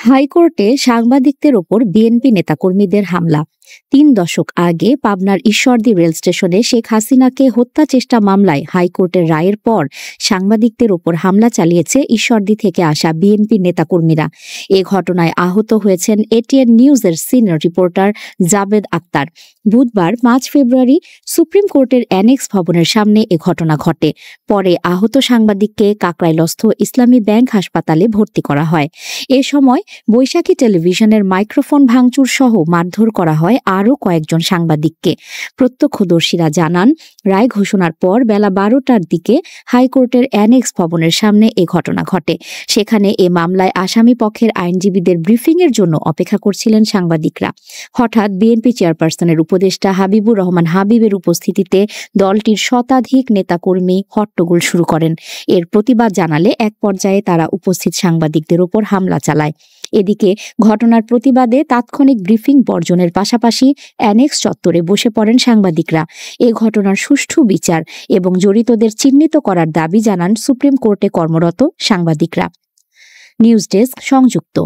হাইকোর্টে সাংবাদিকদের ওপর বিএনপি নেতাকর্মীদের হামলা। ৩ দশক আগে পাবনার ঈশ্বরদী রেল স্টেশনে শেখ হাসিনাকে হত্যা চেষ্টা মামলায় হাইকোর্টের রায়ের পর সাংবাদিকদের ওপর হামলা চালিয়েছে ঈশ্বরদী থেকে আসা বিএনপি নেতাকর্মীরা। এ ঘটনায় আহত হয়েছেন এটিএন নিউজের সিনিয়র রিপোর্টার জাবেদ আক্তার। বুধবার ৫ ফেব্রুয়ারি সুপ্রিম কোর্টের অ্যানেক্স ভবনের সামনে এ ঘটনা ঘটে। পরে আহত সাংবাদিককে কাকরাইলস্থ ইসলামী ব্যাংক হাসপাতালে ভর্তি করা হয়। এ সময় বৈশাখী টেলিভিশনের মাইক্রোফোন ভাঙচুর সহ মারধর করা হয় আরও কয়েকজন সাংবাদিককে। প্রত্যক্ষদর্শীরা জানান, রায় ঘোষণার পর বেলা ১২টার দিকে হাইকোর্টের অ্যানেক্স ভবনের সামনে এ ঘটনা ঘটে। সেখানে এ মামলায় আসামি পক্ষের আইনজীবীদের ব্রিফিংয়ের জন্য অপেক্ষা করছিলেন সাংবাদিকরা। হঠাৎ বিএনপি চেয়ারপারসনের উপদেষ্টা হাবিবুর রহমান হাবিবের উপস্থিতিতে দলটির শতাধিক নেতাকর্মী হট্টগোল শুরু করেন। এর প্রতিবাদ জানালে এক পর্যায়ে তারা উপস্থিত সাংবাদিকদের ওপর হামলা চালায়। এদিকে ঘটনার প্রতিবাদে তাৎক্ষণিক ব্রিফিং বর্জনের পাশাপাশি অ্যানেক্স চত্বরে বসে পড়েন সাংবাদিকরা। এ ঘটনার সুষ্ঠু বিচার এবং জড়িতদের চিহ্নিত করার দাবি জানান সুপ্রিম কোর্টে কর্মরত সাংবাদিকরা। নিউজ ডেস্ক, সংযুক্ত।